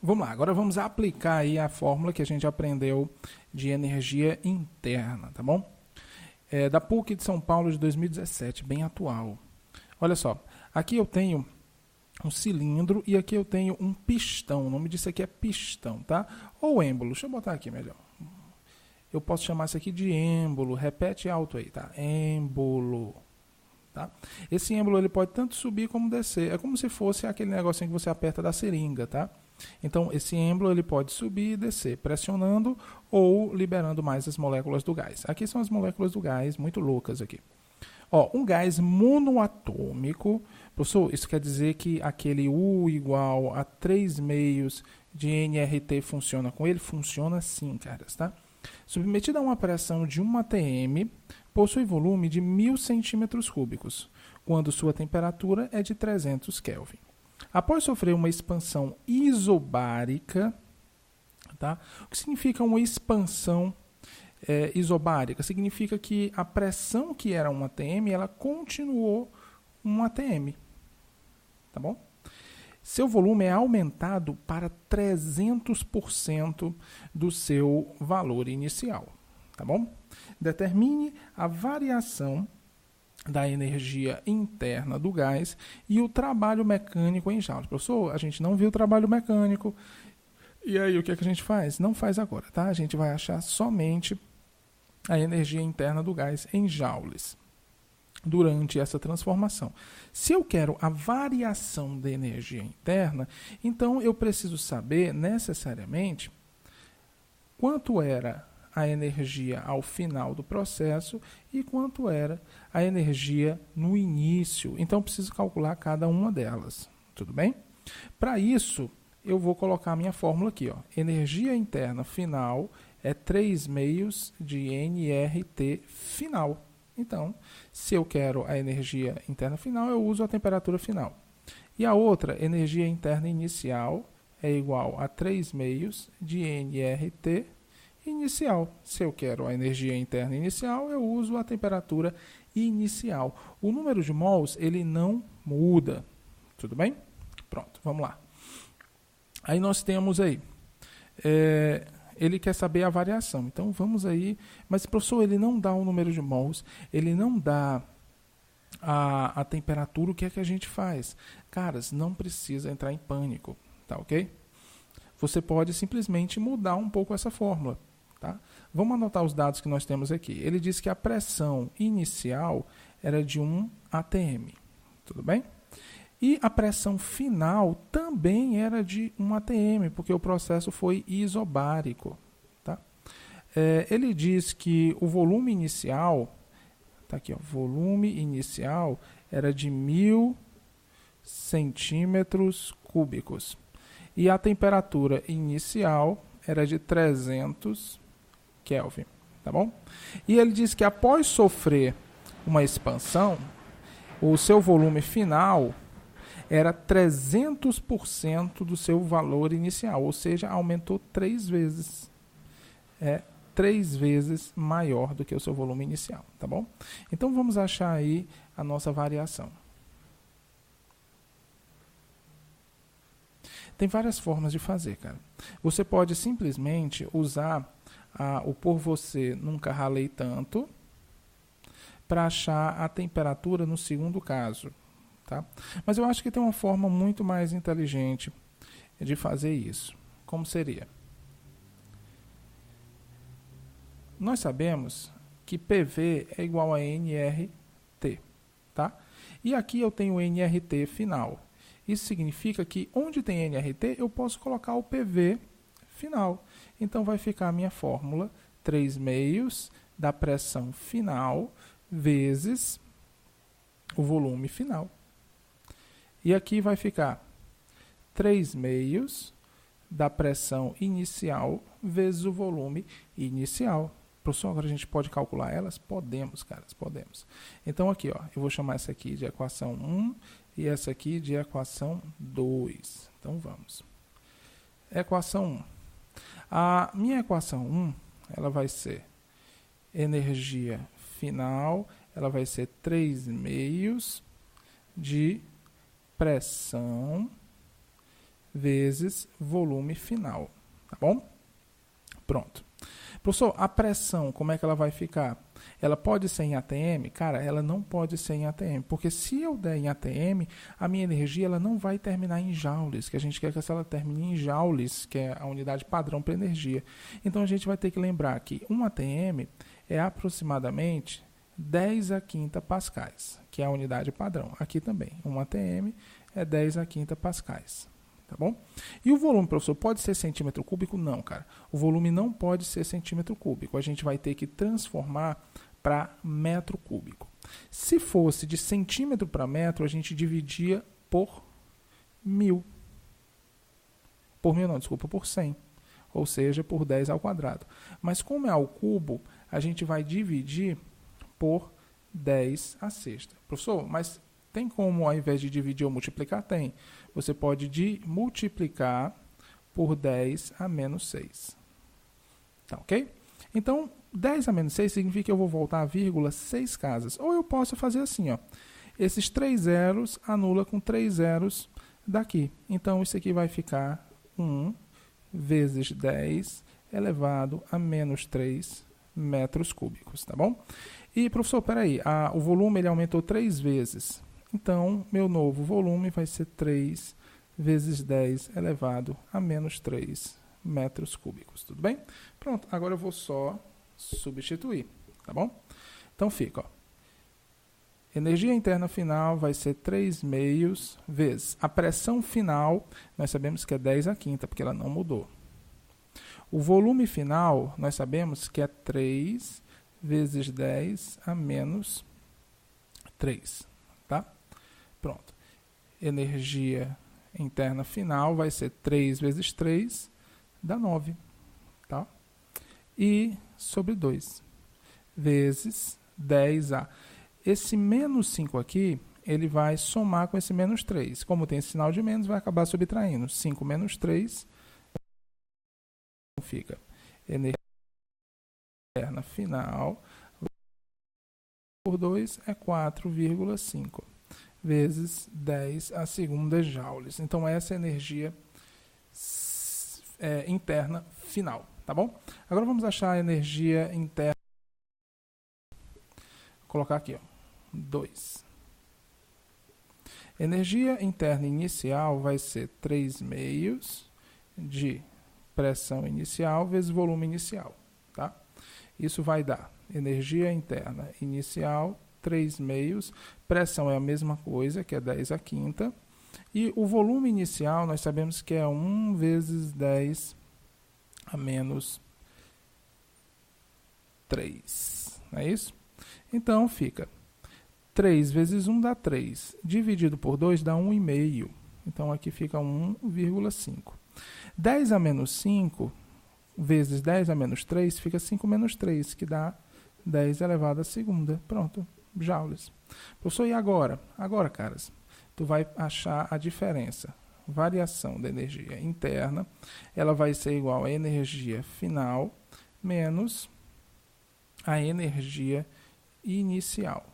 Vamos lá, agora vamos aplicar aí a fórmula que a gente aprendeu de energia interna, tá bom? Da PUC de São Paulo de 2017, bem atual. Olha só, aqui eu tenho um cilindro e aqui eu tenho um pistão. O nome disso aqui é pistão, tá? Ou êmbolo, deixa eu botar aqui melhor. Eu posso chamar isso aqui de êmbolo, repete alto aí, tá? Êmbolo. Tá? Esse êmbolo ele pode tanto subir como descer. É como se fosse aquele negocinho que você aperta da seringa, tá? Então, esse êmbolo ele pode subir e descer, pressionando ou liberando mais as moléculas do gás. Aqui são as moléculas do gás, muito loucas aqui. Ó, um gás monoatômico, professor, isso quer dizer que aquele U igual a 3 meios de nRT funciona com ele? Funciona sim, caras, tá? Submetido a uma pressão de 1 atm, possui volume de 1000 centímetros cúbicos, quando sua temperatura é de 300 Kelvin. Após sofrer uma expansão isobárica, tá? O que significa uma expansão isobárica? Significa que a pressão que era 1 atm, ela continuou 1 atm, tá bom? Seu volume é aumentado para 300% do seu valor inicial, tá bom? Determine a variação da energia interna do gás e o trabalho mecânico em joules. Professor, a gente não viu o trabalho mecânico. E aí, o que é que a gente faz? Não faz agora, tá? A gente vai achar somente a energia interna do gás em joules durante essa transformação. Se eu quero a variação da energia interna, então eu preciso saber necessariamente quanto era a energia ao final do processo e quanto era a energia no início. Então, preciso calcular cada uma delas. Tudo bem? Para isso, eu vou colocar a minha fórmula aqui. Ó. Energia interna final é 3 meios de nRT final. Então, se eu quero a energia interna final, eu uso a temperatura final. E a outra, energia interna inicial, é igual a 3 meios de nRT inicial. Se eu quero a energia interna inicial, eu uso a temperatura inicial. O número de mols, ele não muda. Tudo bem? Pronto, vamos lá. Aí nós temos aí, ele quer saber a variação. Então vamos aí, mas professor, ele não dá o número de mols, ele não dá a temperatura, o que é que a gente faz? Caras, não precisa entrar em pânico, tá ok? Você pode simplesmente mudar um pouco essa fórmula. Tá? Vamos anotar os dados que nós temos aqui. Ele diz que a pressão inicial era de 1 atm. Tudo bem? E a pressão final também era de 1 atm, porque o processo foi isobárico. Tá? Ele diz que o volume inicial, tá aqui, ó, volume inicial era de 1000 centímetros cúbicos. E a temperatura inicial era de 300 Kelvin, tá bom? E ele diz que após sofrer uma expansão, o seu volume final era 300% do seu valor inicial, ou seja, aumentou 3 vezes. 3 vezes maior do que o seu volume inicial, tá bom? Então vamos achar aí a nossa variação. Tem várias formas de fazer, cara. Você pode simplesmente usar o por você nunca ralei tanto para achar a temperatura no segundo caso. Tá? Mas eu acho que tem uma forma muito mais inteligente de fazer isso. Como seria? Nós sabemos que PV é igual a nRT. Tá? E aqui eu tenho nRT final. Isso significa que onde tem nRT, eu posso colocar o PV final. Então, vai ficar a minha fórmula 3 meios da pressão final vezes o volume final. E aqui vai ficar 3 meios da pressão inicial vezes o volume inicial. Professor, agora a gente pode calcular elas? Podemos, caras, podemos. Então, aqui, ó, eu vou chamar essa aqui de equação 1 e essa aqui de equação 2. Então, vamos. Equação 1. A minha equação 1, ela vai ser energia final, ela vai ser 3 meios de pressão vezes volume final, tá bom? Pronto. Professor, a pressão, como é que ela vai ficar? Ela pode ser em ATM? Cara, ela não pode ser em ATM, porque se eu der em ATM, a minha energia ela não vai terminar em joules, que a gente quer que ela termine em joules, que é a unidade padrão para energia. Então, a gente vai ter que lembrar que um ATM é aproximadamente 10 a quinta pascais, que é a unidade padrão. Aqui também, um ATM é 10 a quinta pascais. Tá bom? E o volume, professor, pode ser centímetro cúbico? Não, cara. O volume não pode ser centímetro cúbico. A gente vai ter que transformar para metro cúbico. Se fosse de centímetro para metro, a gente dividia por 1000. Por 1000 não, desculpa, por 100. Ou seja, por 10 ao quadrado. Mas como é ao cubo, a gente vai dividir por 10 à sexta. Professor, mas tem como, ao invés de dividir ou multiplicar? Tem. Você pode multiplicar por 10 a menos 6. Tá ok? Então, 10 a menos 6 significa que eu vou voltar a vírgula 6 casas. Ou eu posso fazer assim, ó. Esses 3 zeros anula com 3 zeros daqui. Então, isso aqui vai ficar 1 vezes 10 elevado a menos 3 metros cúbicos, tá bom? E, professor, peraí, o volume ele aumentou 3 vezes. Então, meu novo volume vai ser 3 vezes 10 elevado a menos 3 metros cúbicos. Tudo bem? Pronto, agora eu vou só substituir. Tá bom? Então, fica. Ó. Energia interna final vai ser 3 meios vezes. A pressão final, nós sabemos que é 10 a quinta, porque ela não mudou. O volume final, nós sabemos que é 3 vezes 10 a menos 3. Tá? Pronto. Energia interna final vai ser 3 vezes 3, dá 9. Tá? E sobre 2 vezes 10A. Esse menos 5 aqui, ele vai somar com esse menos 3. Como tem esse sinal de menos, vai acabar subtraindo. 5 menos 3 fica energia interna final por 2 é 4,5. vezes 10 a segunda joules. Então, essa é a energia interna final, tá bom? Agora, vamos achar a energia interna. Vou colocar aqui, ó, 2. Energia interna inicial vai ser 3 meios de pressão inicial vezes volume inicial, tá? Isso vai dar energia interna inicial 3 meios, pressão é a mesma coisa, que é 10 a quinta, e o volume inicial nós sabemos que é 1 vezes 10 a menos 3, não é isso? Então, fica 3 vezes 1 dá 3, dividido por 2 dá 1,5, então aqui fica 1,5. 10 a menos 5 vezes 10 a menos 3 fica 5 menos 3, que dá 10 elevado à segunda. Pronto. Joules. Professor, e agora? Agora, caras, tu vai achar a diferença. Variação da energia interna, ela vai ser igual à energia final menos a energia inicial.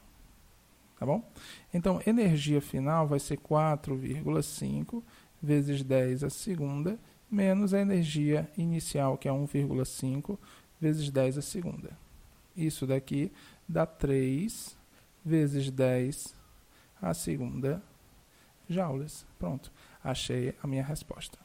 Tá bom? Então, energia final vai ser 4,5 vezes 10 à segunda menos a energia inicial, que é 1,5 vezes 10 à segunda. Isso daqui dá 3 vezes 10 à segunda joules. Pronto, achei a minha resposta.